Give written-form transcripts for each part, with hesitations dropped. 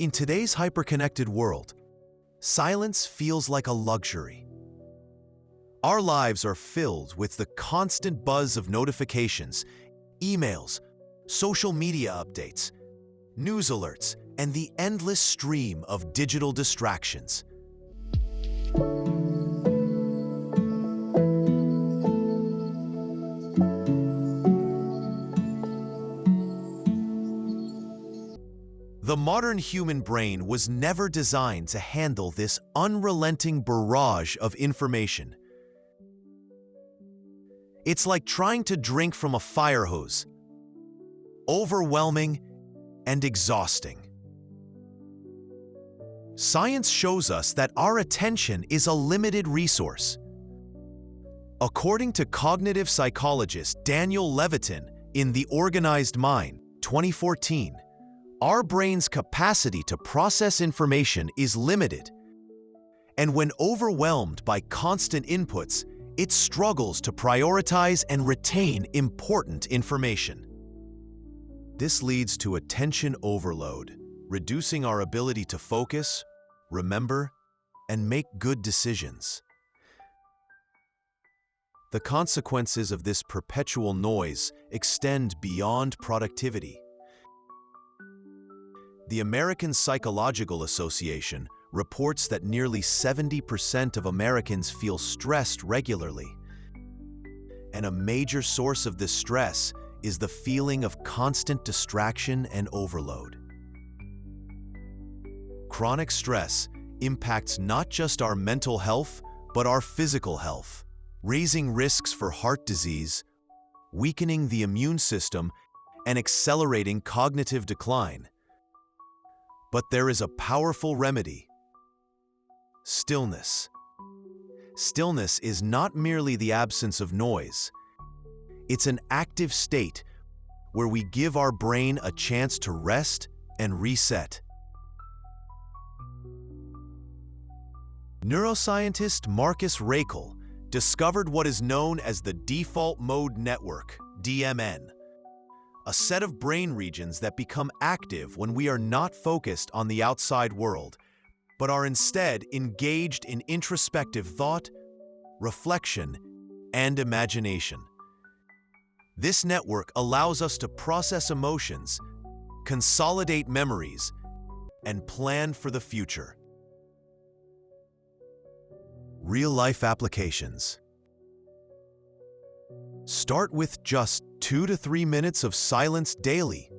In today's hyperconnected world, silence feels like a luxury. Our lives are filled with the constant buzz of notifications, emails, social media updates, news alerts, and the endless stream of digital distractions. The modern human brain was never designed to handle this unrelenting barrage of information. It's like trying to drink from a fire hose, overwhelming and exhausting. Science shows us that our attention is a limited resource. According to cognitive psychologist Daniel Levitin in The Organized Mind, 2014, our brain's capacity to process information is limited, and when overwhelmed by constant inputs, it struggles to prioritize and retain important information. This leads to attention overload, reducing our ability to focus, remember, and make good decisions. The consequences of this perpetual noise extend beyond productivity. The American Psychological Association reports that nearly 70% of Americans feel stressed regularly. And a major source of this stress is the feeling of constant distraction and overload. Chronic stress impacts not just our mental health, but our physical health, raising risks for heart disease, weakening the immune system, and accelerating cognitive decline. But there is a powerful remedy: stillness. Stillness is not merely the absence of noise. It's an active state where we give our brain a chance to rest and reset. Neuroscientist Marcus Raichle discovered what is known as the default mode network, DMN, a set of brain regions that become active when we are not focused on the outside world, but are instead engaged in introspective thought, reflection, and imagination. This network allows us to process emotions, consolidate memories, and plan for the future. Real-life applications. Start with just 2 to 3 minutes of silence daily.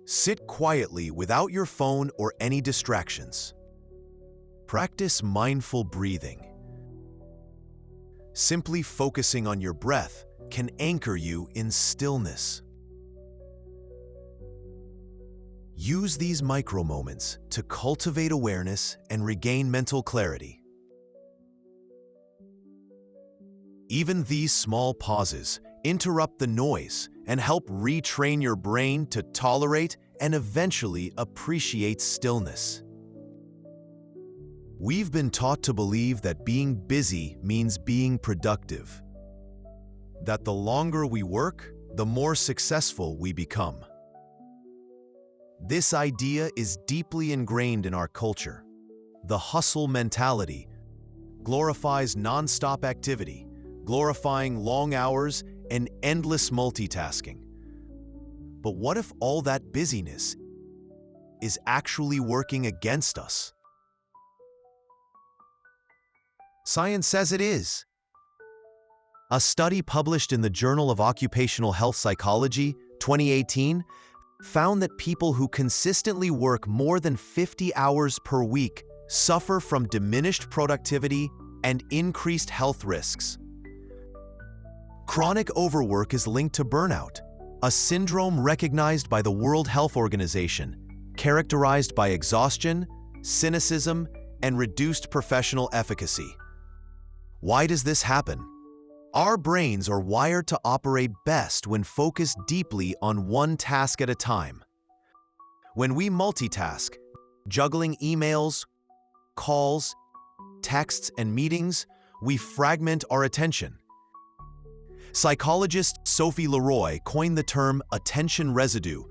Sit quietly without your phone or any distractions. Practice mindful breathing. Simply focusing on your breath can anchor you in stillness. Use these micro moments to cultivate awareness and regain mental clarity. Even these small pauses interrupt the noise and help retrain your brain to tolerate and eventually appreciate stillness. We've been taught to believe that being busy means being productive, that the longer we work, the more successful we become. This idea is deeply ingrained in our culture. The hustle mentality glorifies nonstop activity, glorifying long hours and endless multitasking. But what if all that busyness is actually working against us? Science says it is. A study published in the Journal of Occupational Health Psychology, 2018, found that people who consistently work more than 50 hours per week suffer from diminished productivity and increased health risks. Chronic overwork is linked to burnout, a syndrome recognized by the World Health Organization, characterized by exhaustion, cynicism, and reduced professional efficacy. Why does this happen? Our brains are wired to operate best when focused deeply on one task at a time. When we multitask, juggling emails, calls, texts, and meetings, we fragment our attention. Psychologist Sophie Leroy coined the term attention residue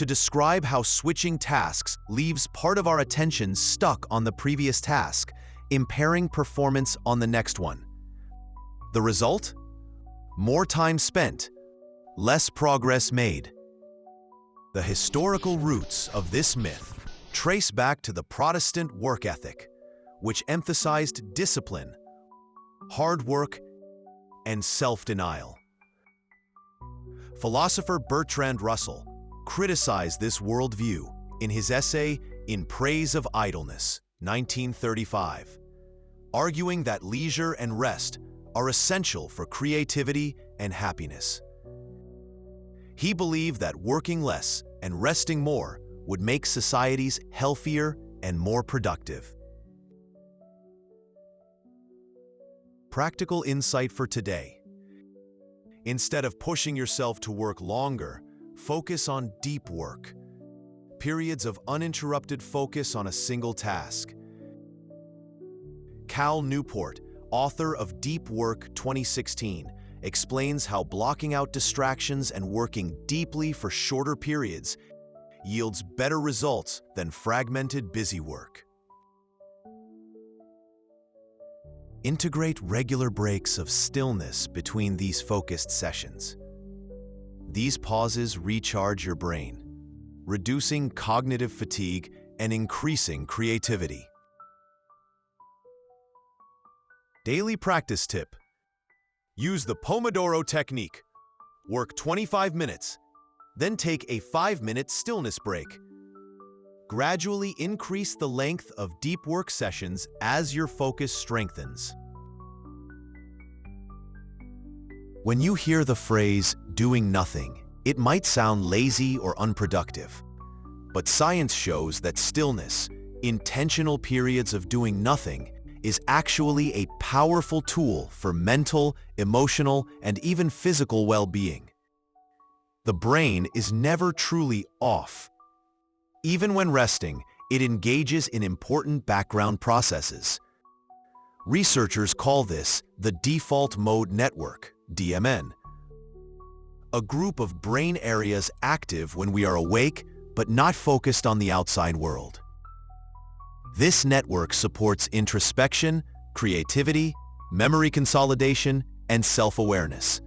to describe how switching tasks leaves part of our attention stuck on the previous task, impairing performance on the next one. The result? More time spent, less progress made. The historical roots of this myth trace back to the Protestant work ethic, which emphasized discipline, hard work, and self-denial. Philosopher Bertrand Russell criticized this worldview in his essay In Praise of Idleness, 1935, arguing that leisure and rest are essential for creativity and happiness. He believed that working less and resting more would make societies healthier and more productive. Practical insight for today. Instead of pushing yourself to work longer, focus on deep work. Periods of uninterrupted focus on a single task. Cal Newport, author of Deep Work 2016, explains how blocking out distractions and working deeply for shorter periods yields better results than fragmented busy work. Integrate regular breaks of stillness between these focused sessions. These pauses recharge your brain, reducing cognitive fatigue and increasing creativity. Daily practice tip. Use the Pomodoro technique. Work 25 minutes, then take a 5-minute stillness break. Gradually increase the length of deep work sessions as your focus strengthens. When you hear the phrase, doing nothing, it might sound lazy or unproductive. But science shows that stillness, intentional periods of doing nothing, is actually a powerful tool for mental, emotional, and even physical well-being. The brain is never truly off. Even when resting, it engages in important background processes. Researchers call this the default mode network, DMN, a group of brain areas active when we are awake but not focused on the outside world. This network supports introspection, creativity, memory consolidation, and self-awareness.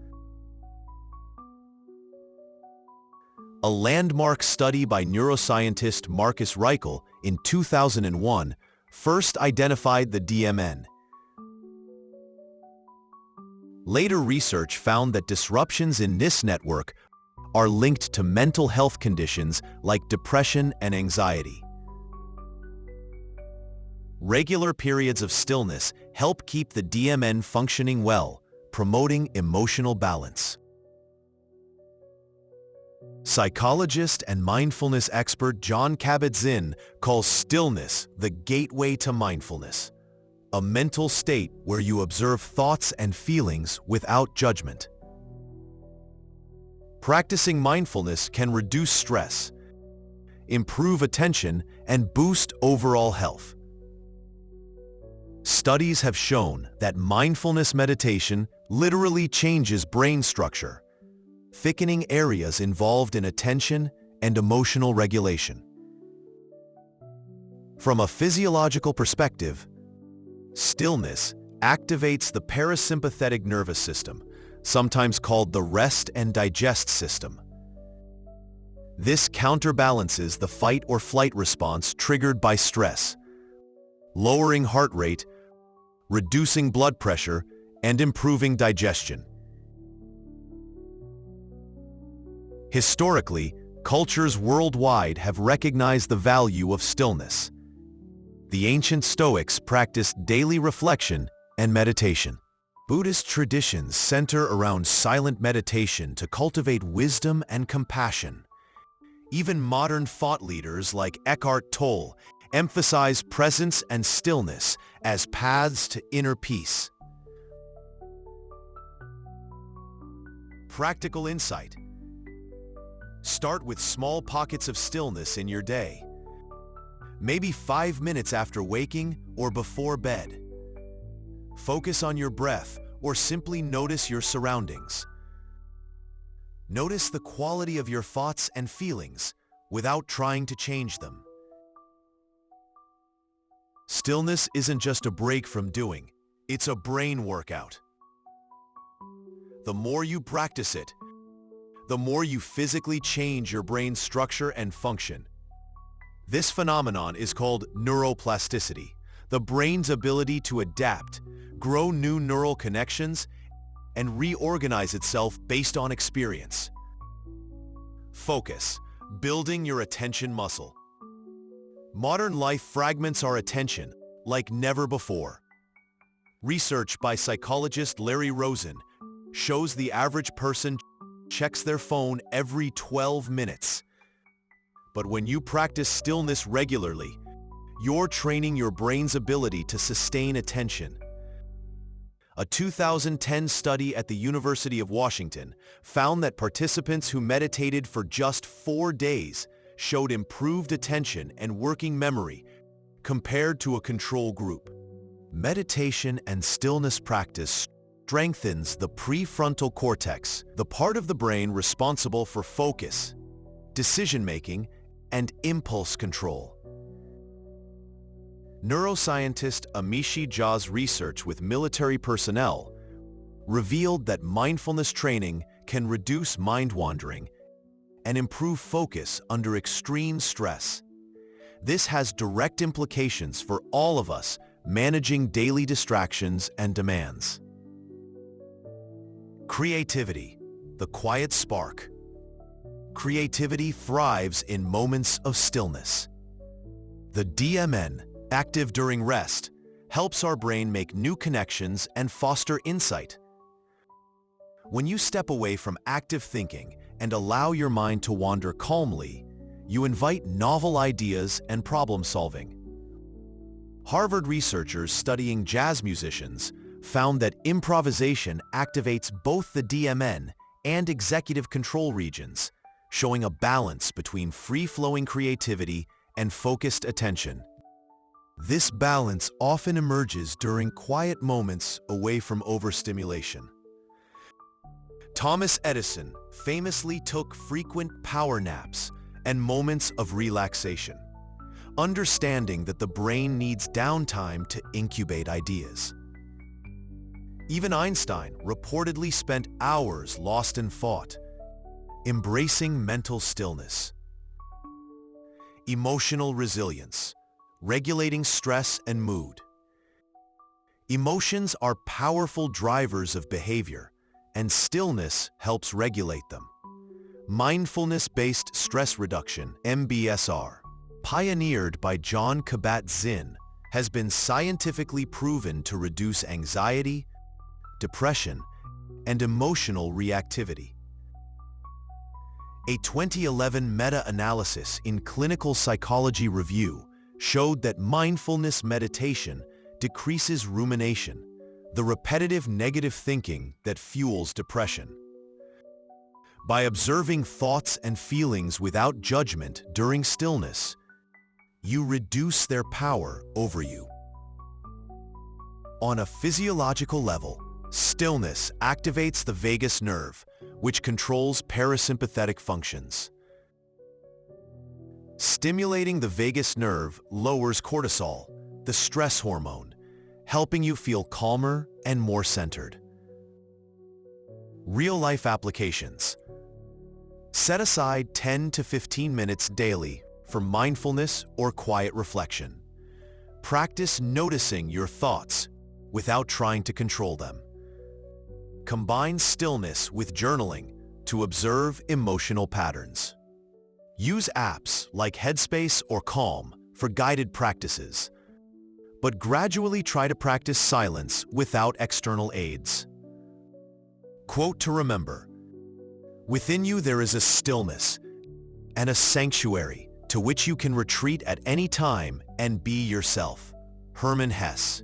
A landmark study by neuroscientist Marcus Reichel in 2001 first identified the DMN. Later research found that disruptions in this network are linked to mental health conditions like depression and anxiety. Regular periods of stillness help keep the DMN functioning well, promoting emotional balance. Psychologist and mindfulness expert Jon Kabat-Zinn calls stillness the gateway to mindfulness, a mental state where you observe thoughts and feelings without judgment. Practicing mindfulness can reduce stress, improve attention, and boost overall health. Studies have shown that mindfulness meditation literally changes brain structure, thickening areas involved in attention and emotional regulation. From a physiological perspective, stillness activates the parasympathetic nervous system, sometimes called the rest and digest system. This counterbalances the fight or flight response triggered by stress, lowering heart rate, reducing blood pressure, and improving digestion. Historically, cultures worldwide have recognized the value of stillness. The ancient Stoics practiced daily reflection and meditation. Buddhist traditions center around silent meditation to cultivate wisdom and compassion. Even modern thought leaders like Eckhart Tolle emphasize presence and stillness as paths to inner peace. Practical insight. Start with small pockets of stillness in your day. Maybe 5 minutes after waking or before bed. Focus on your breath or simply notice your surroundings. Notice the quality of your thoughts and feelings without trying to change them. Stillness isn't just a break from doing, it's a brain workout. The more you practice it, the more you physically change your brain's structure and function. This phenomenon is called neuroplasticity, the brain's ability to adapt, grow new neural connections, and reorganize itself based on experience. Focus, building your attention muscle. Modern life fragments our attention like never before. Research by psychologist Larry Rosen shows the average person checks their phone every 12 minutes. But when you practice stillness regularly, you're training your brain's ability to sustain attention. A 2010 study at the University of Washington found that participants who meditated for just 4 days showed improved attention and working memory compared to a control group. Meditation and stillness practice strengthens the prefrontal cortex, the part of the brain responsible for focus, decision-making, and impulse control. Neuroscientist Amishi Jha's research with military personnel revealed that mindfulness training can reduce mind-wandering and improve focus under extreme stress. This has direct implications for all of us managing daily distractions and demands. Creativity, the quiet spark. Creativity thrives in moments of stillness. The DMN, active during rest, helps our brain make new connections and foster insight. When you step away from active thinking and allow your mind to wander calmly, you invite novel ideas and problem solving. Harvard researchers studying jazz musicians found that improvisation activates both the DMN and executive control regions, showing a balance between free-flowing creativity and focused attention. This balance often emerges during quiet moments away from overstimulation. Thomas Edison famously took frequent power naps and moments of relaxation, understanding that the brain needs downtime to incubate ideas. Even Einstein reportedly spent hours lost in thought, embracing mental stillness. Emotional resilience, regulating stress and mood. Emotions are powerful drivers of behavior, and stillness helps regulate them. Mindfulness-based stress reduction, MBSR, pioneered by Jon Kabat-Zinn, has been scientifically proven to reduce anxiety, depression, and emotional reactivity. A 2011 meta-analysis in Clinical Psychology Review showed that mindfulness meditation decreases rumination, the repetitive negative thinking that fuels depression. By observing thoughts and feelings without judgment during stillness, you reduce their power over you. On a physiological level, stillness activates the vagus nerve, which controls parasympathetic functions. Stimulating the vagus nerve lowers cortisol, the stress hormone, helping you feel calmer and more centered. Real-life applications. Set aside 10 to 15 minutes daily for mindfulness or quiet reflection. Practice noticing your thoughts without trying to control them. Combine stillness with journaling to observe emotional patterns. Use apps like Headspace or Calm for guided practices, but gradually try to practice silence without external aids. Quote to remember: within you there is a stillness and a sanctuary to which you can retreat at any time and be yourself. Hermann Hesse.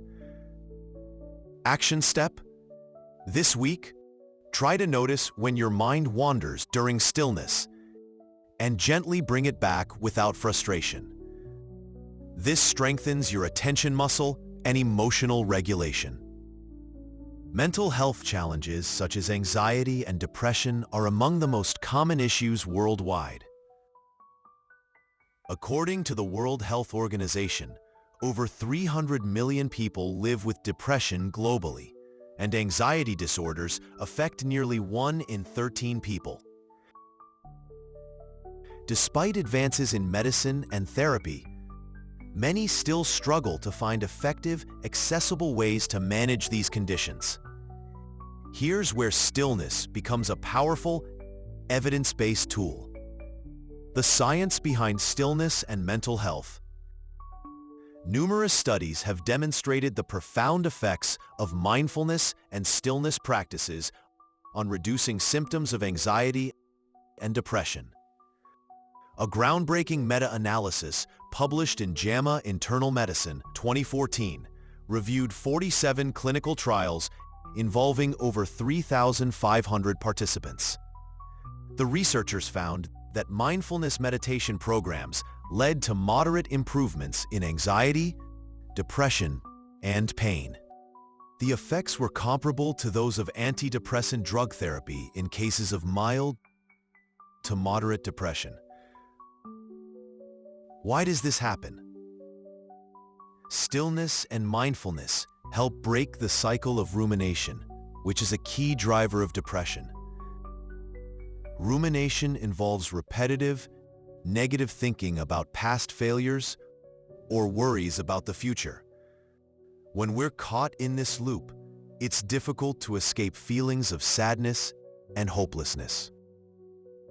Action step: this week, try to notice when your mind wanders during stillness and gently bring it back without frustration. This strengthens your attention muscle and emotional regulation. Mental health challenges such as anxiety and depression are among the most common issues worldwide. According to the World Health Organization, over 300 million people live with depression globally, and anxiety disorders affect nearly 1 in 13 people. Despite advances in medicine and therapy, many still struggle to find effective, accessible ways to manage these conditions. Here's where stillness becomes a powerful, evidence-based tool. The science behind stillness and mental health. Numerous studies have demonstrated the profound effects of mindfulness and stillness practices on reducing symptoms of anxiety and depression. A groundbreaking meta-analysis published in JAMA Internal Medicine 2014 reviewed 47 clinical trials involving over 3,500 participants. The researchers found that mindfulness meditation programs led to moderate improvements in anxiety, depression, and pain. The effects were comparable to those of antidepressant drug therapy in cases of mild to moderate depression. Why does this happen? Stillness and mindfulness help break the cycle of rumination, which is a key driver of depression. Rumination involves repetitive, negative thinking about past failures or worries about the future. When we're caught in this loop, it's difficult to escape feelings of sadness and hopelessness.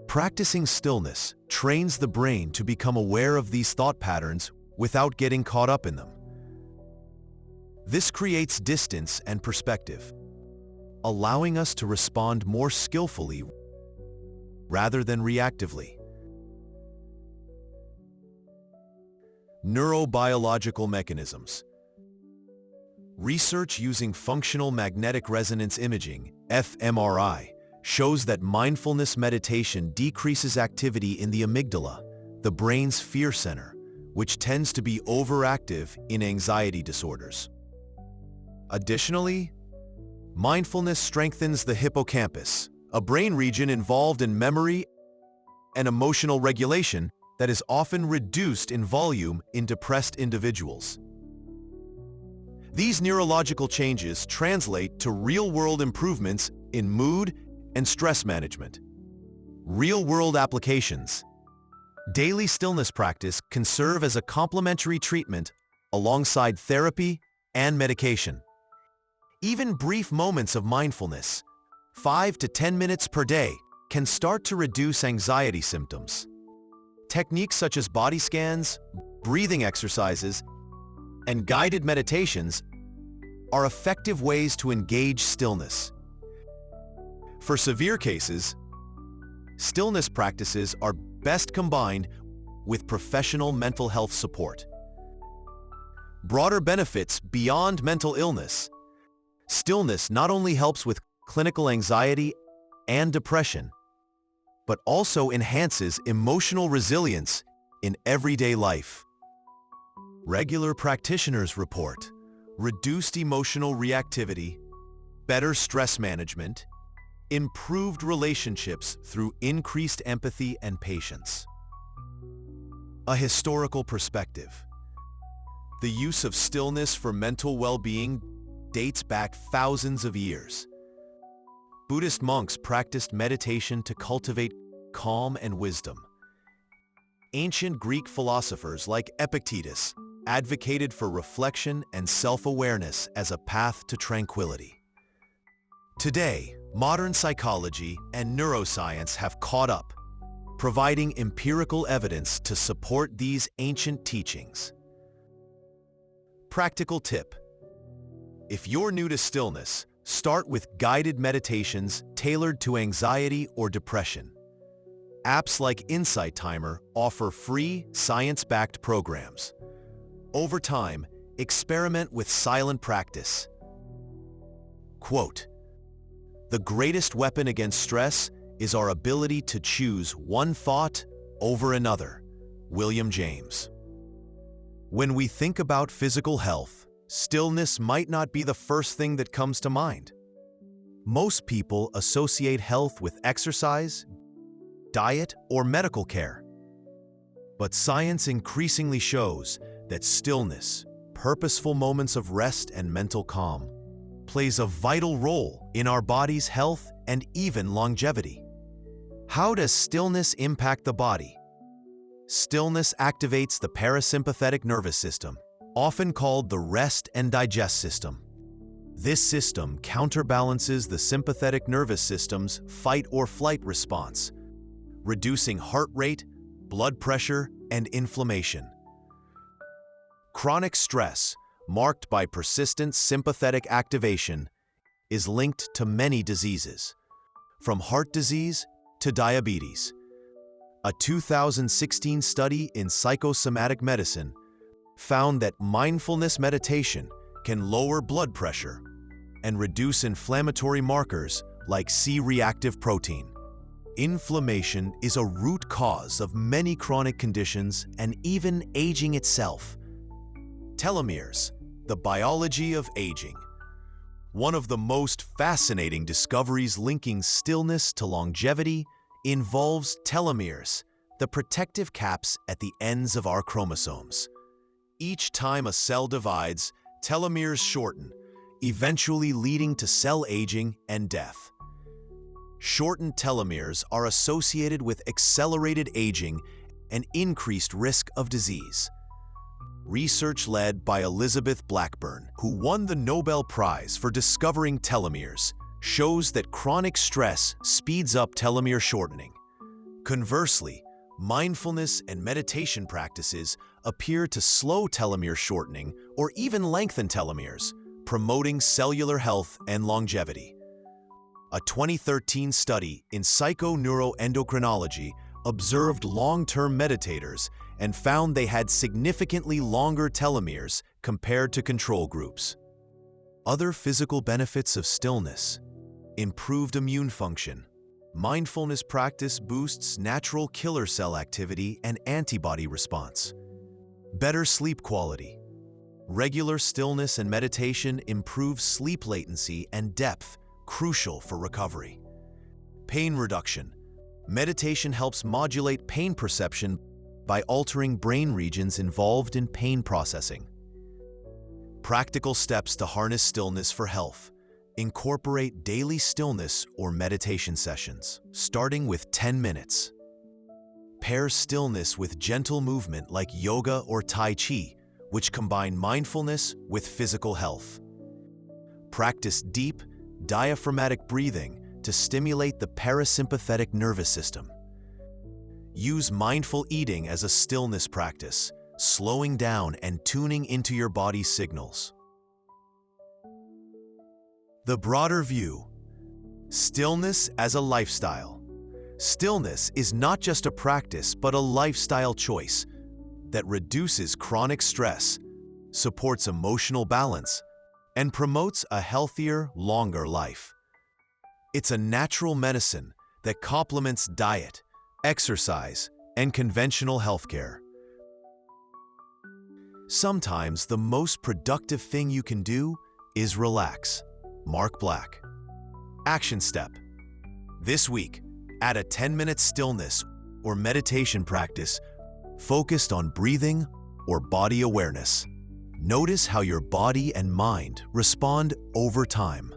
Practicing stillness trains the brain to become aware of these thought patterns without getting caught up in them. This creates distance and perspective, allowing us to respond more skillfully rather than reactively. Neurobiological mechanisms. Research using functional magnetic resonance imaging, fMRI, shows that mindfulness meditation decreases activity in the amygdala, the brain's fear center, which tends to be overactive in anxiety disorders. Additionally, mindfulness strengthens the hippocampus, a brain region involved in memory and emotional regulation that is often reduced in volume in depressed individuals. These neurological changes translate to real-world improvements in mood and stress management. Real-world applications. Daily stillness practice can serve as a complementary treatment alongside therapy and medication. Even brief moments of mindfulness, 5 to 10 minutes per day, can start to reduce anxiety symptoms. Techniques such as body scans, breathing exercises, and guided meditations are effective ways to engage stillness. For severe cases, stillness practices are best combined with professional mental health support. Broader benefits beyond mental illness. Stillness not only helps with clinical anxiety and depression, but also enhances emotional resilience in everyday life. Regular practitioners report reduced emotional reactivity, better stress management, improved relationships through increased empathy and patience. A historical perspective. The use of stillness for mental well-being dates back thousands of years. Buddhist monks practiced meditation to cultivate calm and wisdom. Ancient Greek philosophers like Epictetus advocated for reflection and self-awareness as a path to tranquility. Today, modern psychology and neuroscience have caught up, providing empirical evidence to support these ancient teachings. Practical tip. If you're new to stillness, start with guided meditations tailored to anxiety or depression. Apps like Insight Timer offer free, science-backed programs. Over time, experiment with silent practice. Quote, "The greatest weapon against stress is our ability to choose one thought over another." William James. When we think about physical health, stillness might not be the first thing that comes to mind. Most people associate health with exercise, diet, or medical care. But science increasingly shows that stillness, purposeful moments of rest and mental calm, plays a vital role in our body's health and even longevity. How does stillness impact the body? Stillness activates the parasympathetic nervous system, often called the rest and digest system. This system counterbalances the sympathetic nervous system's fight or flight response, reducing heart rate, blood pressure, and inflammation. Chronic stress, marked by persistent sympathetic activation, is linked to many diseases, from heart disease to diabetes. A 2016 study in psychosomatic medicine found that mindfulness meditation can lower blood pressure and reduce inflammatory markers like C-reactive protein. Inflammation is a root cause of many chronic conditions and even aging itself. Telomeres, the biology of aging. One of the most fascinating discoveries linking stillness to longevity involves telomeres, the protective caps at the ends of our chromosomes. Each time a cell divides, telomeres shorten, eventually leading to cell aging and death. Shortened telomeres are associated with accelerated aging and increased risk of disease. Research led by Elizabeth Blackburn, who won the Nobel Prize for discovering telomeres, shows that chronic stress speeds up telomere shortening. Conversely, mindfulness and meditation practices appear to slow telomere shortening or even lengthen telomeres, promoting cellular health and longevity. A 2013 study in psychoneuroendocrinology observed long-term meditators and found they had significantly longer telomeres compared to control groups. Other physical benefits of stillness: improved immune function. Mindfulness practice boosts natural killer cell activity and antibody response. Better sleep quality. Regular stillness and meditation improve sleep latency and depth, crucial for recovery. Pain reduction. Meditation helps modulate pain perception by altering brain regions involved in pain processing. Practical steps to harness stillness for health. Incorporate daily stillness or meditation sessions, starting with 10 minutes. Pair stillness with gentle movement like yoga or Tai Chi, which combine mindfulness with physical health. Practice deep, diaphragmatic breathing to stimulate the parasympathetic nervous system. Use mindful eating as a stillness practice, slowing down and tuning into your body's signals. The broader view: stillness as a lifestyle. Stillness is not just a practice, but a lifestyle choice that reduces chronic stress, supports emotional balance, and promotes a healthier, longer life. It's a natural medicine that complements diet, exercise, and conventional healthcare. Sometimes the most productive thing you can do is relax. Mark Black. Action step. This week, add a 10-minute stillness or meditation practice focused on breathing or body awareness. Notice how your body and mind respond over time.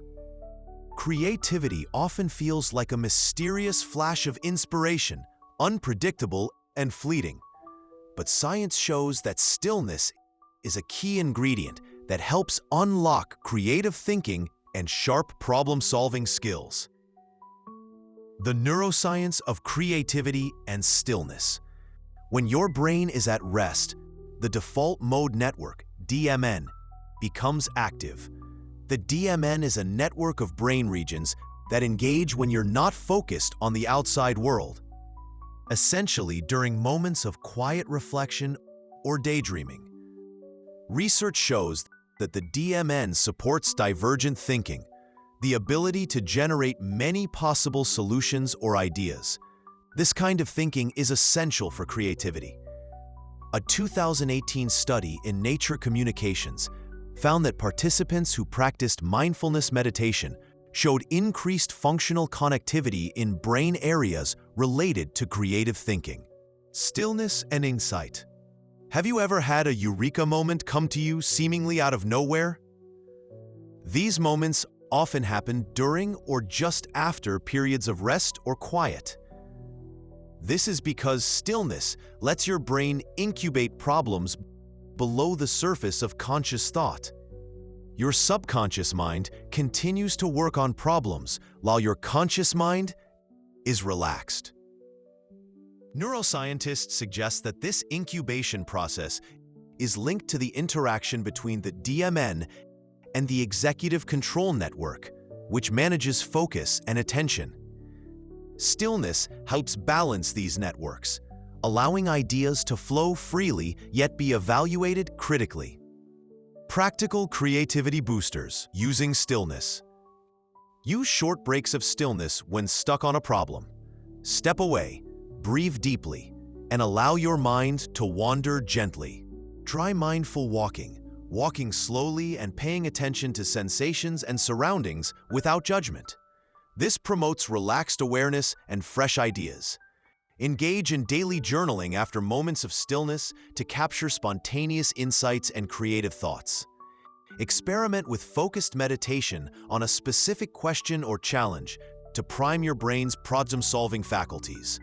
Creativity often feels like a mysterious flash of inspiration, unpredictable and fleeting. But science shows that stillness is a key ingredient that helps unlock creative thinking and sharp problem-solving skills. The neuroscience of creativity and stillness. When your brain is at rest, the default mode network, DMN, becomes active. The DMN is a network of brain regions that engage when you're not focused on the outside world, essentially during moments of quiet reflection or daydreaming. Research shows that the DMN supports divergent thinking, the ability to generate many possible solutions or ideas. This kind of thinking is essential for creativity. A 2018 study in Nature Communications found that participants who practiced mindfulness meditation showed increased functional connectivity in brain areas related to creative thinking. Stillness and insight. Have you ever had a eureka moment come to you seemingly out of nowhere? These moments often happen during or just after periods of rest or quiet. This is because stillness lets your brain incubate problems below the surface of conscious thought. Your subconscious mind continues to work on problems while your conscious mind is relaxed. Neuroscientists suggest that this incubation process is linked to the interaction between the DMN and the executive control network, which manages focus and attention. Stillness helps balance these networks, allowing ideas to flow freely yet be evaluated critically. Practical creativity boosters using stillness. Use short breaks of stillness when stuck on a problem. Step away, breathe deeply, and allow your mind to wander gently. Try mindful walking slowly and paying attention to sensations and surroundings without judgment. This promotes relaxed awareness and fresh ideas. Engage in daily journaling after moments of stillness to capture spontaneous insights and creative thoughts. Experiment with focused meditation on a specific question or challenge to prime your brain's problem-solving faculties.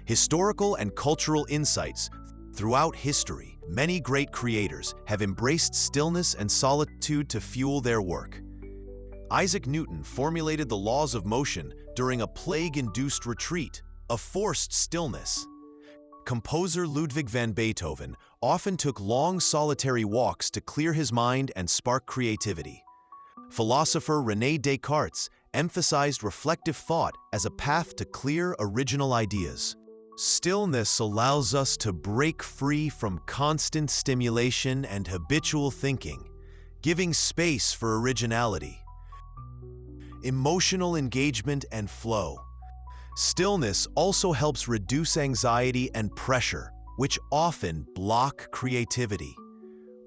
Historical and cultural insights. Throughout history, many great creators have embraced stillness and solitude to fuel their work. Isaac Newton formulated the laws of motion during a plague-induced retreat, a forced stillness. Composer Ludwig van Beethoven often took long solitary walks to clear his mind and spark creativity. Philosopher René Descartes emphasized reflective thought as a path to clear original ideas. Stillness allows us to break free from constant stimulation and habitual thinking, giving space for originality. Emotional engagement and flow. Stillness also helps reduce anxiety and pressure, which often block creativity.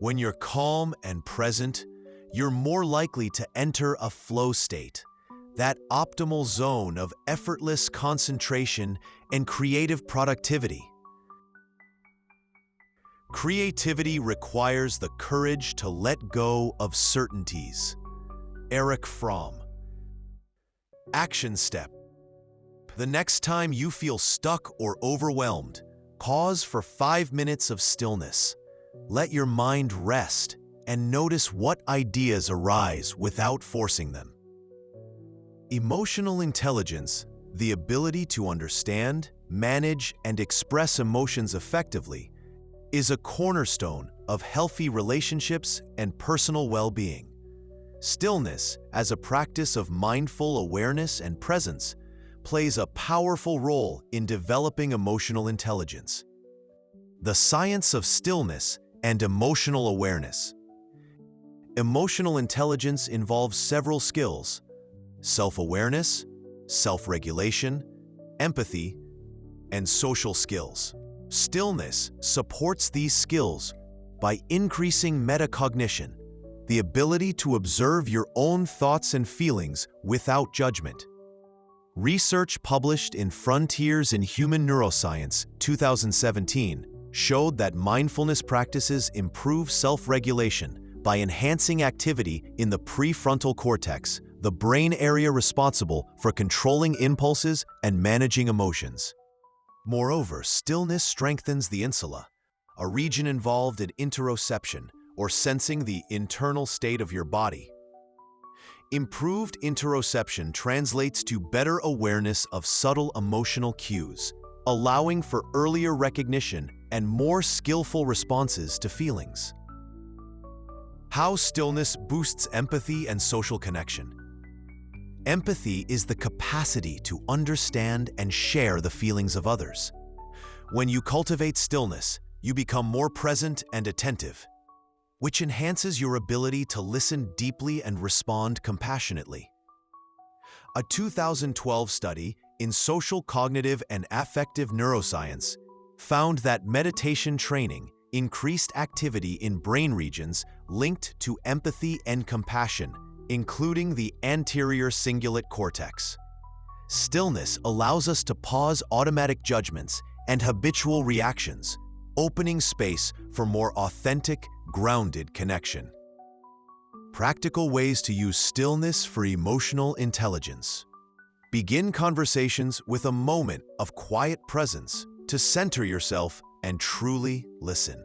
When you're calm and present, you're more likely to enter a flow state, that optimal zone of effortless concentration and creative productivity. Creativity requires the courage to let go of certainties. Erich Fromm. Action step. The next time you feel stuck or overwhelmed, pause for 5 minutes of stillness. Let your mind rest and notice what ideas arise without forcing them. Emotional intelligence, the ability to understand, manage, and express emotions effectively, is a cornerstone of healthy relationships and personal well-being. Stillness, as a practice of mindful awareness and presence, plays a powerful role in developing emotional intelligence. The science of stillness and emotional awareness. Emotional intelligence involves several skills: self-awareness, self-regulation, empathy, and social skills. Stillness supports these skills by increasing metacognition, the ability to observe your own thoughts and feelings without judgment. Research published in Frontiers in Human Neuroscience 2017 showed that mindfulness practices improve self-regulation by enhancing activity in the prefrontal cortex, the brain area responsible for controlling impulses and managing emotions. Moreover, stillness strengthens the insula, a region involved in interoception, or sensing the internal state of your body. Improved interoception translates to better awareness of subtle emotional cues, allowing for earlier recognition and more skillful responses to feelings. How stillness boosts empathy and social connection. Empathy is the capacity to understand and share the feelings of others. When you cultivate stillness, you become more present and attentive, which enhances your ability to listen deeply and respond compassionately. A 2012 study in social cognitive and affective neuroscience found that meditation training increased activity in brain regions linked to empathy and compassion, including the anterior cingulate cortex. Stillness allows us to pause automatic judgments and habitual reactions, opening space for more authentic, grounded connection. Practical ways to use stillness for emotional intelligence. Begin conversations with a moment of quiet presence to center yourself and truly listen.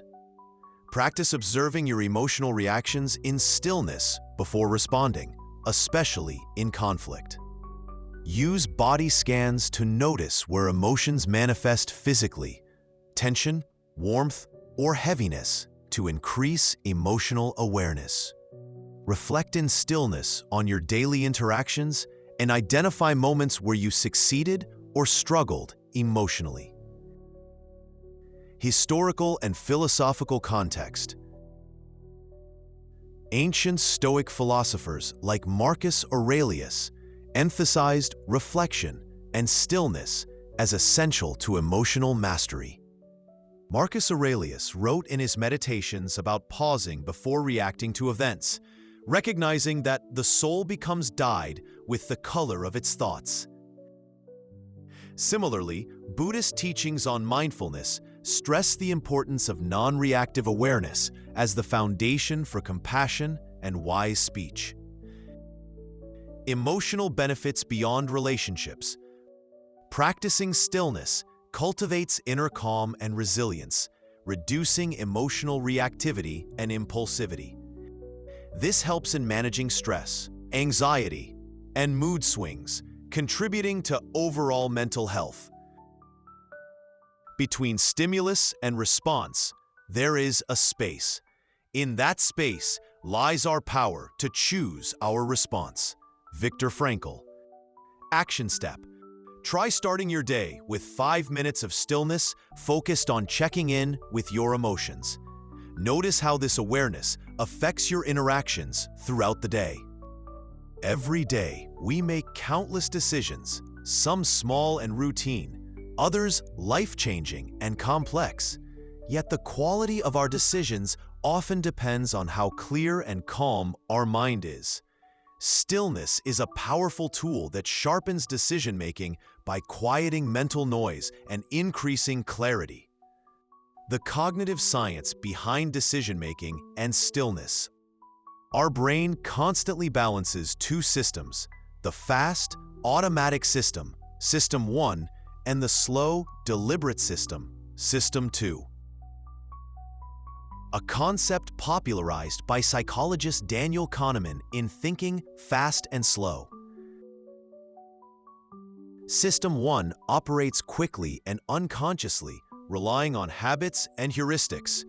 Practice observing your emotional reactions in stillness before responding, especially in conflict. Use body scans to notice where emotions manifest physically, tension, warmth, or heaviness to increase emotional awareness. Reflect in stillness on your daily interactions and identify moments where you succeeded or struggled emotionally. Historical and philosophical context. Ancient Stoic philosophers like Marcus Aurelius emphasized reflection and stillness as essential to emotional mastery. Marcus Aurelius wrote in his Meditations about pausing before reacting to events, recognizing that the soul becomes dyed with the color of its thoughts. Similarly, Buddhist teachings on mindfulness stress the importance of non-reactive awareness as the foundation for compassion and wise speech. Emotional benefits beyond relationships. Practicing stillness cultivates inner calm and resilience, reducing emotional reactivity and impulsivity. This helps in managing stress, anxiety, and mood swings, contributing to overall mental health. Between stimulus and response, there is a space. In that space lies our power to choose our response. Viktor Frankl. Action step. Try starting your day with 5 minutes of stillness focused on checking in with your emotions. Notice how this awareness affects your interactions throughout the day. Every day, we make countless decisions, some small and routine, others life-changing and complex. Yet the quality of our decisions often depends on how clear and calm our mind is. Stillness is a powerful tool that sharpens decision-making by quieting mental noise and increasing clarity. The cognitive science behind decision-making and stillness. Our brain constantly balances two systems, the fast, automatic system, System 1, and the slow, deliberate system, System 2. A concept popularized by psychologist Daniel Kahneman in Thinking, Fast and Slow. System 1 operates quickly and unconsciously, relying on habits and heuristics.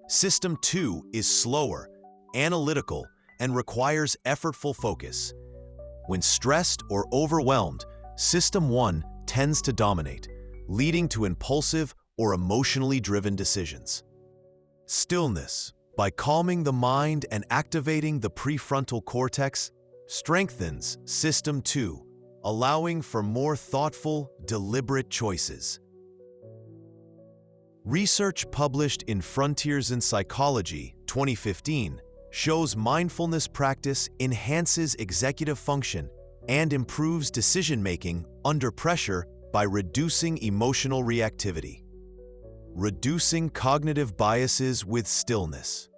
System 2 is slower, analytical, and requires effortful focus. When stressed or overwhelmed, System 1 tends to dominate, leading to impulsive or emotionally driven decisions. Stillness, by calming the mind and activating the prefrontal cortex, strengthens System 2, allowing for more thoughtful, deliberate choices. Research published in Frontiers in Psychology, 2015, shows mindfulness practice enhances executive function and improves decision-making under pressure by reducing emotional reactivity. Reducing cognitive biases with stillness.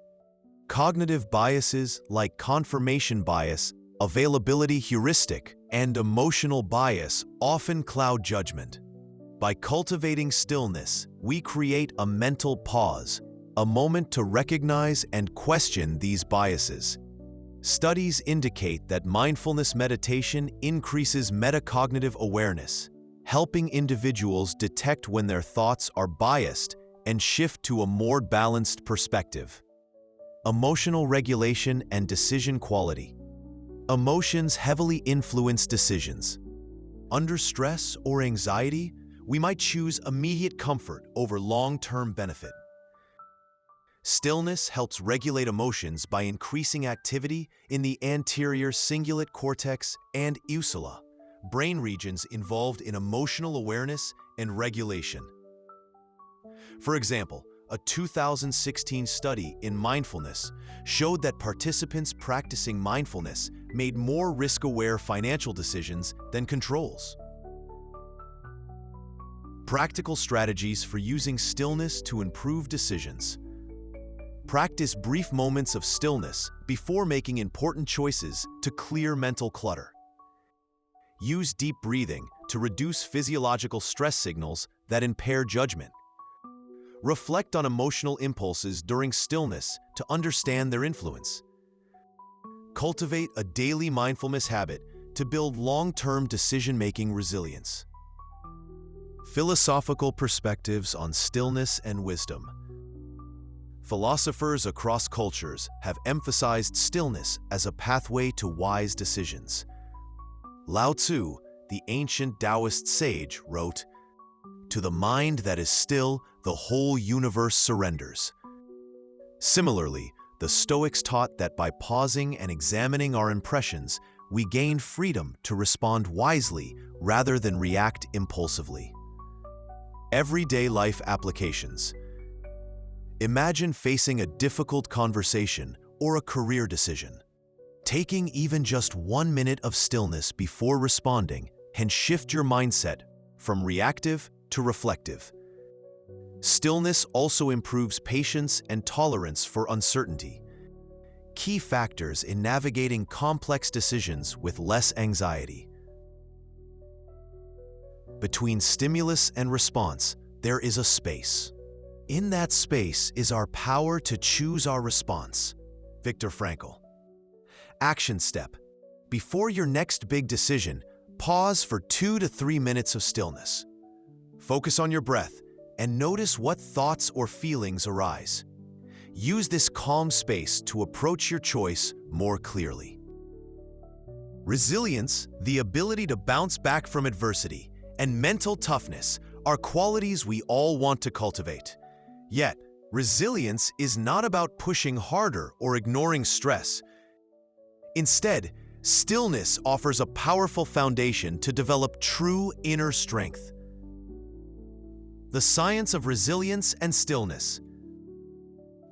Cognitive biases like confirmation bias, availability heuristic, and emotional bias often cloud judgment. By cultivating stillness, we create a mental pause, a moment to recognize and question these biases. Studies indicate that mindfulness meditation increases metacognitive awareness, helping individuals detect when their thoughts are biased and shift to a more balanced perspective. Emotional regulation and decision quality. Emotions heavily influence decisions. Under stress or anxiety, we might choose immediate comfort over long-term benefit. Stillness helps regulate emotions by increasing activity in the anterior cingulate cortex and uvula, brain regions involved in emotional awareness and regulation. For example, a 2016 study in mindfulness showed that participants practicing mindfulness made more risk-aware financial decisions than controls. Practical strategies for using stillness to improve decisions. Practice brief moments of stillness before making important choices to clear mental clutter. Use deep breathing to reduce physiological stress signals that impair judgment. Reflect on emotional impulses during stillness to understand their influence. Cultivate a daily mindfulness habit to build long-term decision-making resilience. Philosophical perspectives on stillness and wisdom. Philosophers across cultures have emphasized stillness as a pathway to wise decisions. Lao Tzu, the ancient Taoist sage, wrote, "To the mind that is still, the whole universe surrenders." Similarly, the Stoics taught that by pausing and examining our impressions, we gain freedom to respond wisely rather than react impulsively. Everyday life applications. Imagine facing a difficult conversation or a career decision. Taking even just 1 minute of stillness before responding can shift your mindset from reactive to reflective. Stillness also improves patience and tolerance for uncertainty, key factors in navigating complex decisions with less anxiety. Between stimulus and response, there is a space. In that space is our power to choose our response. Viktor Frankl. Action step. Before your next big decision, pause for 2 to 3 minutes of stillness. Focus on your breath and notice what thoughts or feelings arise. Use this calm space to approach your choice more clearly. Resilience, the ability to bounce back from adversity, and mental toughness are qualities we all want to cultivate. Yet, resilience is not about pushing harder or ignoring stress. Instead, stillness offers a powerful foundation to develop true inner strength. The science of resilience and stillness.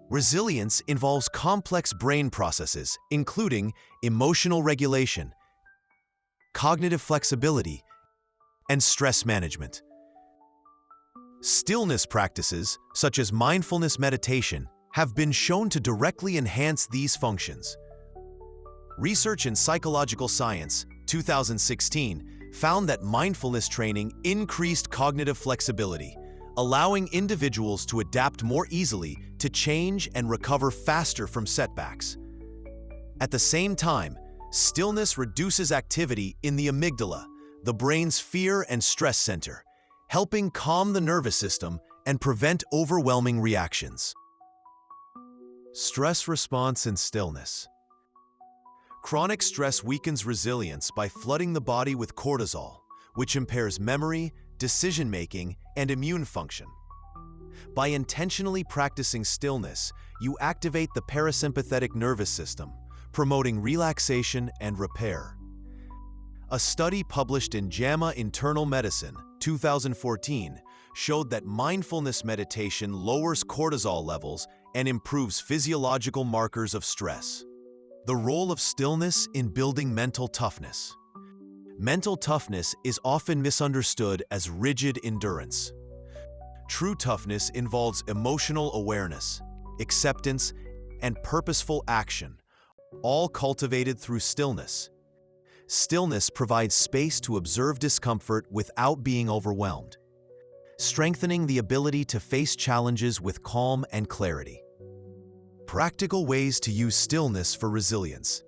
Resilience involves complex brain processes, including emotional regulation, cognitive flexibility, and stress management. Stillness practices, such as mindfulness meditation, have been shown to directly enhance these functions. Research in Psychological Science, 2016, found that mindfulness training increased cognitive flexibility, allowing individuals to adapt more easily to change and recover faster from setbacks. At the same time, stillness reduces activity in the amygdala, the brain's fear and stress center, helping calm the nervous system and prevent overwhelming reactions. Stress response and stillness. Chronic stress weakens resilience by flooding the body with cortisol, which impairs memory, decision-making, and immune function. By intentionally practicing stillness, you activate the parasympathetic nervous system, promoting relaxation and repair. A study published in JAMA Internal Medicine, 2014, showed that mindfulness meditation lowers cortisol levels and improves physiological markers of stress. The role of stillness in building mental toughness. Mental toughness is often misunderstood as rigid endurance. True toughness involves emotional awareness, acceptance, and purposeful action, all cultivated through stillness. Stillness provides space to observe discomfort without being overwhelmed, strengthening the ability to face challenges with calm and clarity. Practical ways to use stillness for resilience.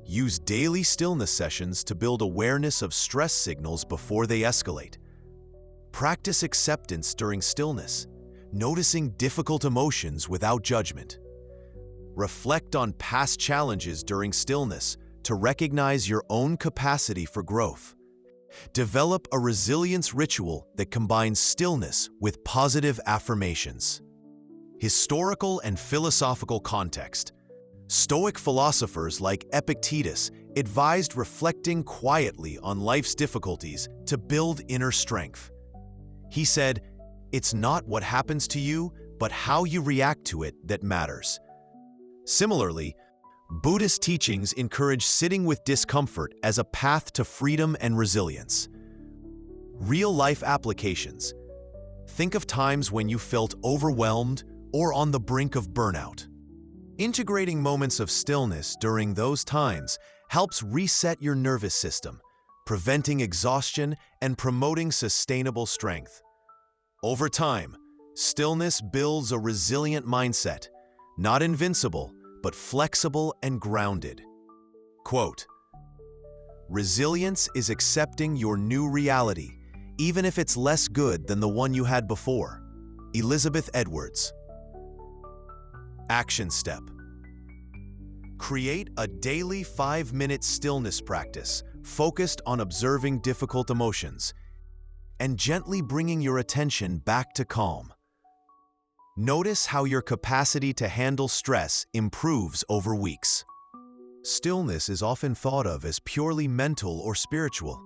Use daily stillness sessions to build awareness of stress signals before they escalate. Practice acceptance during stillness, noticing difficult emotions without judgment. Reflect on past challenges during stillness to recognize your own capacity for growth. Develop a resilience ritual that combines stillness with positive affirmations. Historical and philosophical context. Stoic philosophers like Epictetus advised reflecting quietly on life's difficulties to build inner strength. He said, "It's not what happens to you, but how you react to it that matters." Similarly, Buddhist teachings encourage sitting with discomfort as a path to freedom and resilience. Real-life applications. Think of times when you felt overwhelmed or on the brink of burnout. Integrating moments of stillness during those times helps reset your nervous system, preventing exhaustion and promoting sustainable strength. Over time, stillness builds a resilient mindset, not invincible, but flexible and grounded. Quote, "Resilience is accepting your new reality, even if it's less good than the one you had before." Elizabeth Edwards. Action step. Create a daily 5-minute stillness practice focused on observing difficult emotions and gently bringing your attention back to calm. Notice how your capacity to handle stress improves over weeks. Stillness is often thought of as purely mental or spiritual,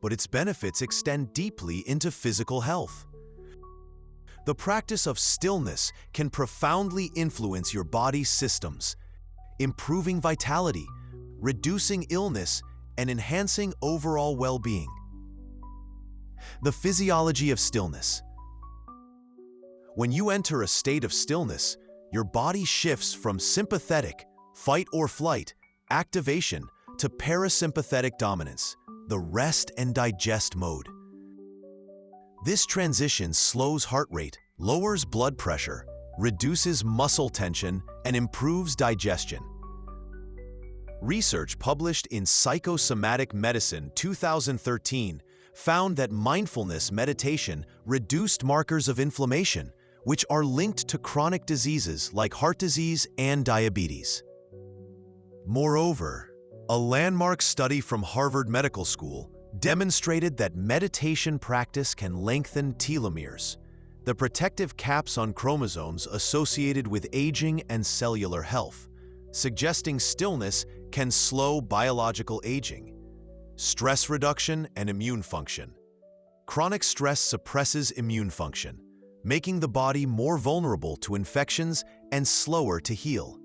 but its benefits extend deeply into physical health. The practice of stillness can profoundly influence your body's systems, improving vitality, reducing illness, and enhancing overall well-being. The physiology of stillness. When you enter a state of stillness, your body shifts from sympathetic, fight or flight, activation to parasympathetic dominance, the rest and digest mode. This transition slows heart rate, lowers blood pressure, reduces muscle tension, and improves digestion. Research published in Psychosomatic Medicine 2013 found that mindfulness meditation reduced markers of inflammation, which are linked to chronic diseases like heart disease and diabetes. Moreover, a landmark study from Harvard Medical School demonstrated that meditation practice can lengthen telomeres, the protective caps on chromosomes associated with aging and cellular health, suggesting stillness can slow biological aging. Stress reduction and immune function. Chronic stress suppresses immune function, making the body more vulnerable to infections and slower to heal.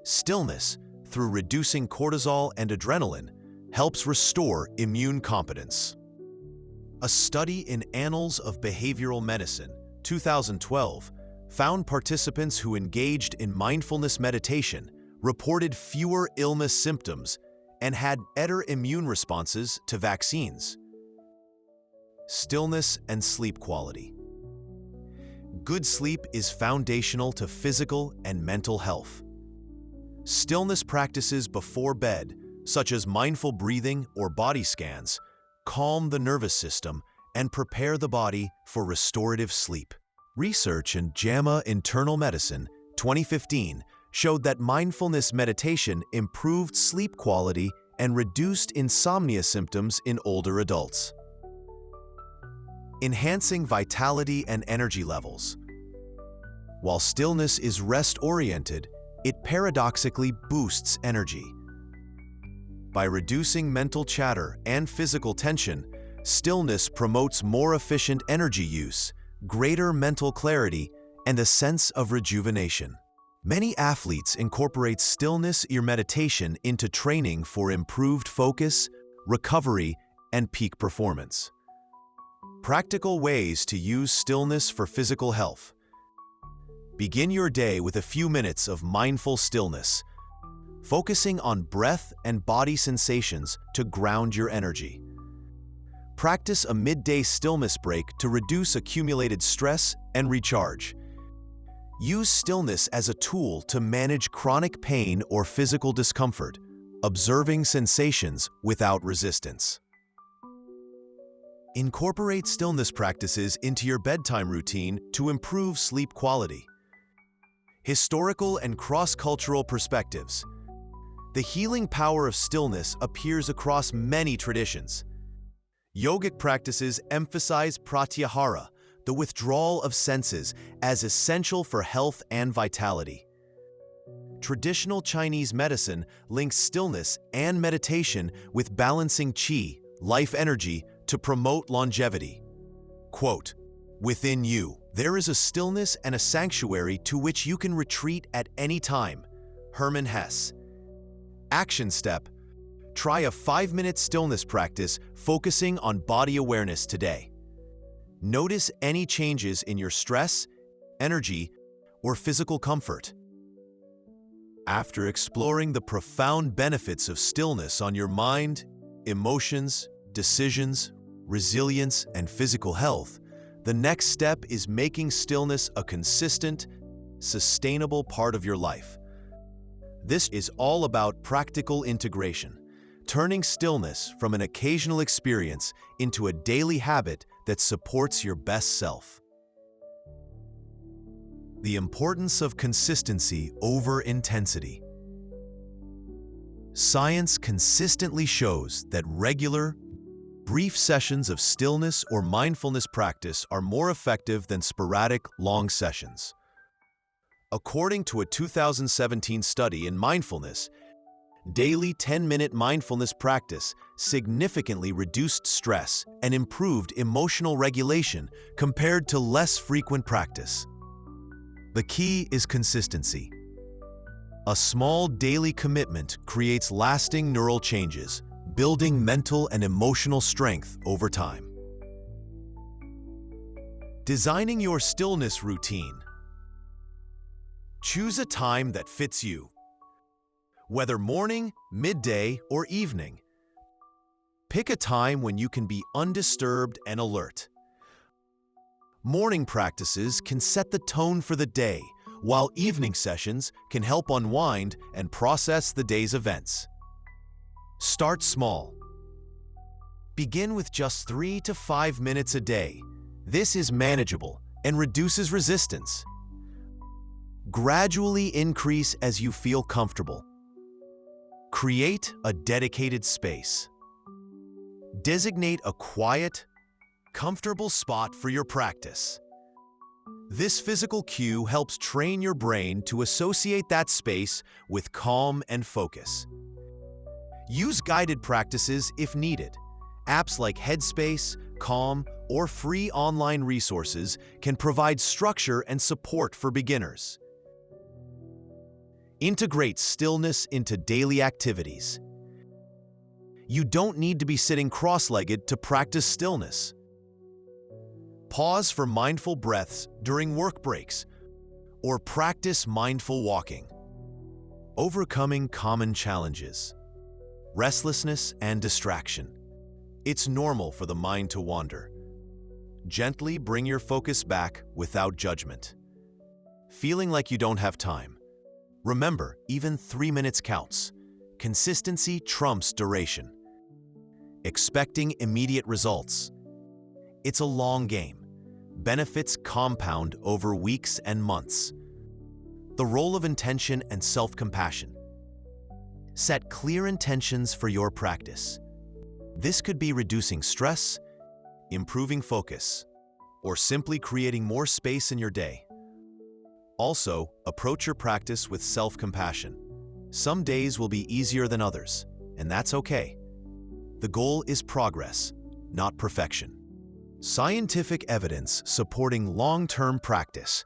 Stillness, through reducing cortisol and adrenaline, helps restore immune competence. A study in Annals of Behavioral Medicine, 2012, found participants who engaged in mindfulness meditation reported fewer illness symptoms and had better immune responses to vaccines. Stillness and sleep quality. Good sleep is foundational to physical and mental health. Stillness practices before bed, such as mindful breathing or body scans, calm the nervous system and prepare the body for restorative sleep. Research in JAMA Internal Medicine, 2015, showed that mindfulness meditation improved sleep quality and reduced insomnia symptoms in older adults. Enhancing vitality and energy levels. While stillness is rest-oriented, it paradoxically boosts energy. By reducing mental chatter and physical tension, stillness promotes more efficient energy use, greater mental clarity, and a sense of rejuvenation. Many athletes incorporate stillness or meditation into training for improved focus, recovery, and peak performance. Practical ways to use stillness for physical health. Begin your day with a few minutes of mindful stillness, focusing on breath and body sensations to ground your energy. Practice a midday stillness break to reduce accumulated stress and recharge. Use stillness as a tool to manage chronic pain or physical discomfort, observing sensations without resistance. Incorporate stillness practices into your bedtime routine to improve sleep quality. Historical and cross-cultural perspectives. The healing power of stillness appears across many traditions. Yogic practices emphasize pratyahara, the withdrawal of senses, as essential for health and vitality. Traditional Chinese medicine links stillness and meditation with balancing qi, life energy, to promote longevity. Quote, "Within you, there is a stillness and a sanctuary to which you can retreat at any time." Hermann Hesse. Action step. Try a 5-minute stillness practice focusing on body awareness today. Notice any changes in your stress, energy, or physical comfort. After exploring the profound benefits of stillness on your mind, emotions, decisions, resilience, and physical health, the next step is making stillness a consistent, sustainable part of your life. This is all about practical integration, turning stillness from an occasional experience into a daily habit that supports your best self. The importance of consistency over intensity. Science consistently shows that regular, brief sessions of stillness or mindfulness practice are more effective than sporadic, long sessions. According to a 2017 study in Mindfulness, daily 10-minute mindfulness practice significantly reduced stress and improved emotional regulation compared to less frequent practice. The key is consistency. A small daily commitment creates lasting neural changes, building mental and emotional strength over time. Designing your stillness routine. Choose a time that fits you. Whether morning, midday, or evening, pick a time when you can be undisturbed and alert. Morning practices can set the tone for the day, while evening sessions can help unwind and process the day's events. Start small. Begin with just 3 to 5 minutes a day. This is manageable and reduces resistance. Gradually increase as you feel comfortable. Create a dedicated space. Designate a quiet, comfortable spot for your practice. This physical cue helps train your brain to associate that space with calm and focus. Use guided practices if needed. Apps like Headspace, Calm, or free online resources can provide structure and support for beginners. Integrate stillness into daily activities. You don't need to be sitting cross-legged to practice stillness. Pause for mindful breaths during work breaks, or practice mindful walking. Overcoming common challenges. Restlessness and distraction. It's normal for the mind to wander. Gently bring your focus back without judgment. Feeling like you don't have time. Remember, even 3 minutes counts. Consistency trumps duration. Expecting immediate results. It's a long game. Benefits compound over weeks and months. The role of intention and self-compassion. Set clear intentions for your practice. This could be reducing stress, improving focus, or simply creating more space in your day. Also, approach your practice with self-compassion. Some days will be easier than others, and that's okay. The goal is progress, not perfection. Scientific evidence supporting long-term practice.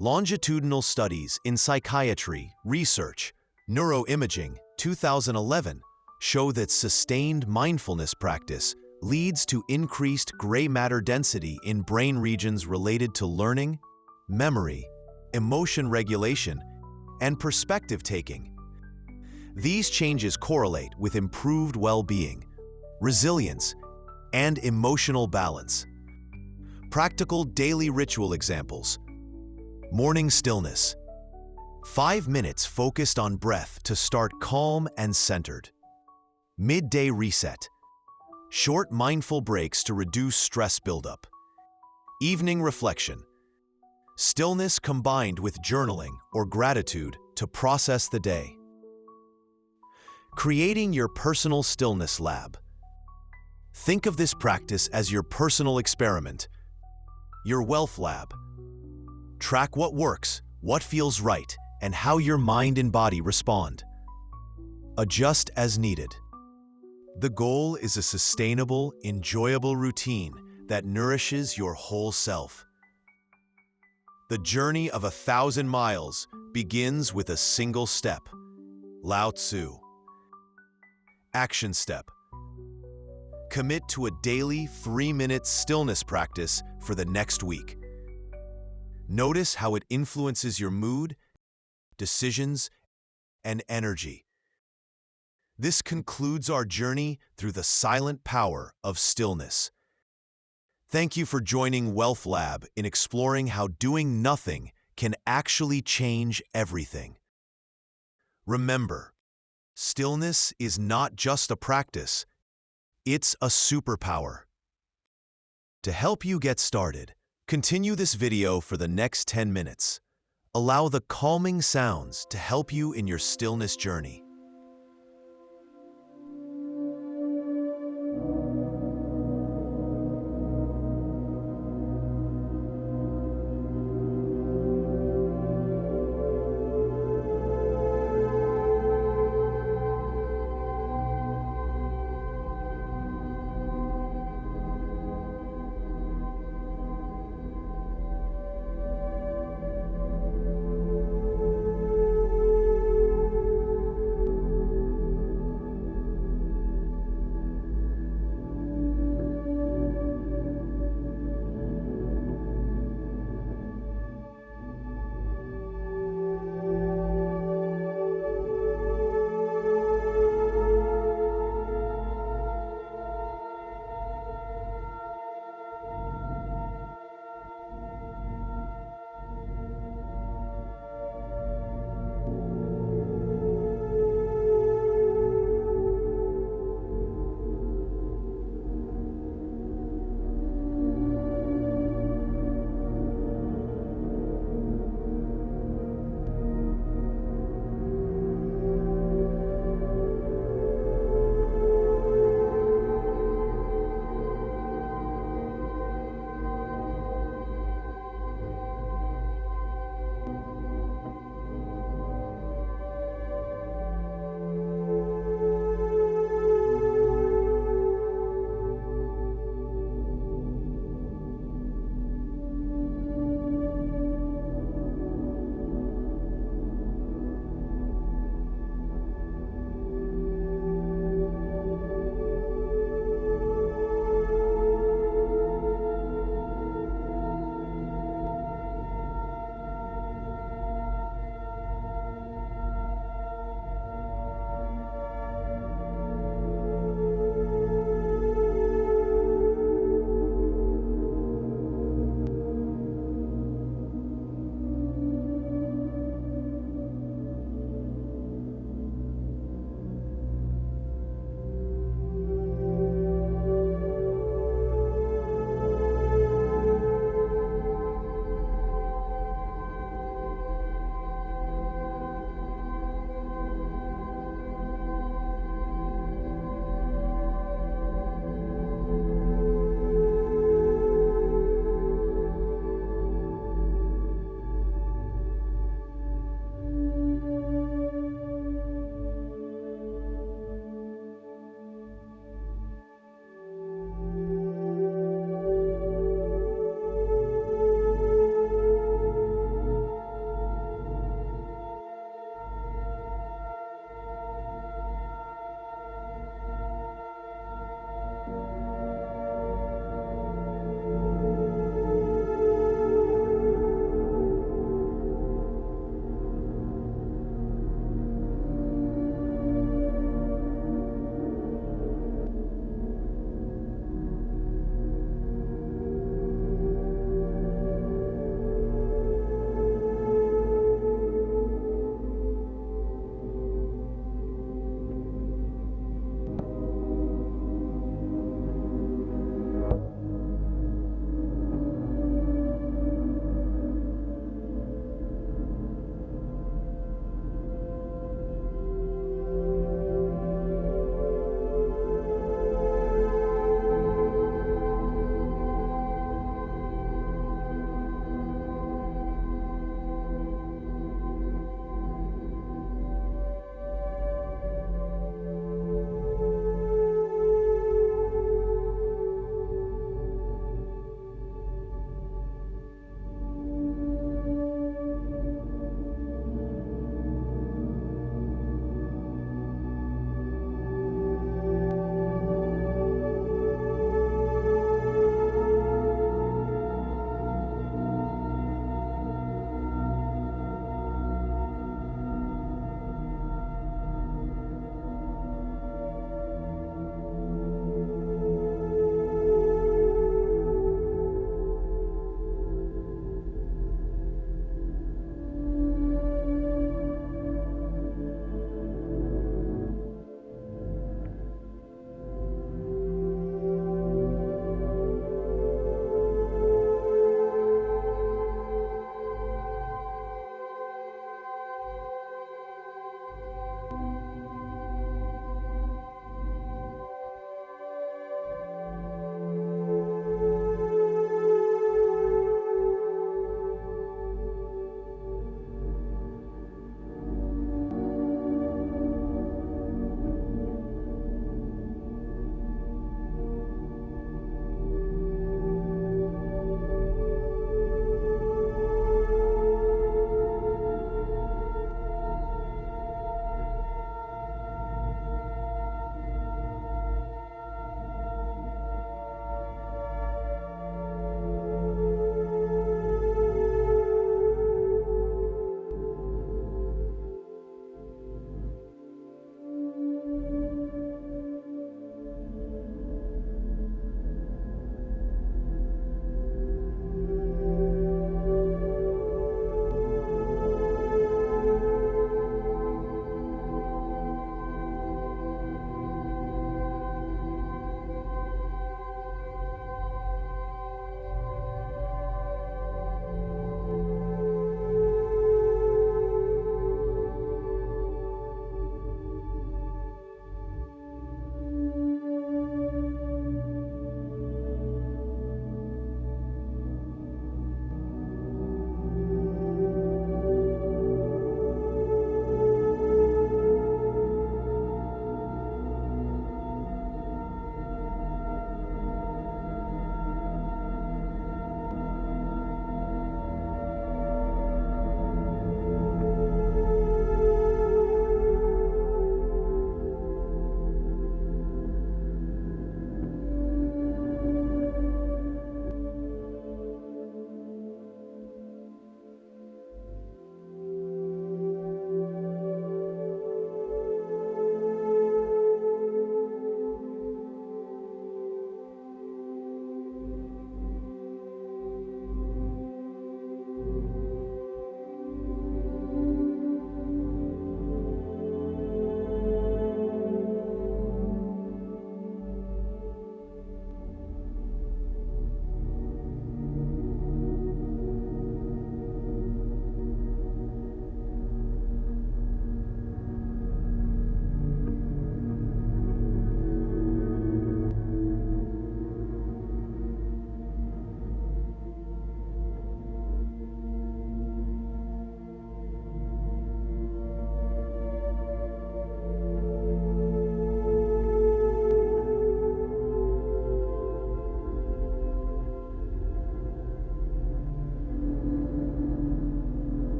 Longitudinal studies in psychiatry, research, neuroimaging, 2011, show that sustained mindfulness practice leads to increased gray matter density in brain regions related to learning, memory, emotion regulation, and perspective taking. These changes correlate with improved well-being, resilience, and emotional balance. Practical daily ritual examples. Morning stillness. 5 minutes focused on breath to start calm and centered. Midday reset. Short mindful breaks to reduce stress buildup. Evening reflection. Stillness combined with journaling or gratitude to process the day. Creating your personal stillness lab. Think of this practice as your personal experiment, your Wellth lab. Track what works, what feels right, and how your mind and body respond. Adjust as needed. The goal is a sustainable, enjoyable routine that nourishes your whole self. The journey of 1,000 miles begins with a single step. Lao Tzu. Action step. Commit to a daily 3-minute stillness practice for the next week. Notice how it influences your mood, decisions, and energy. This concludes our journey through the silent power of stillness. Thank you for joining Wellth Lab in exploring how doing nothing can actually change everything. Remember, stillness is not just a practice, it's a superpower. To help you get started, continue this video for the next 10 minutes. Allow the calming sounds to help you in your stillness journey.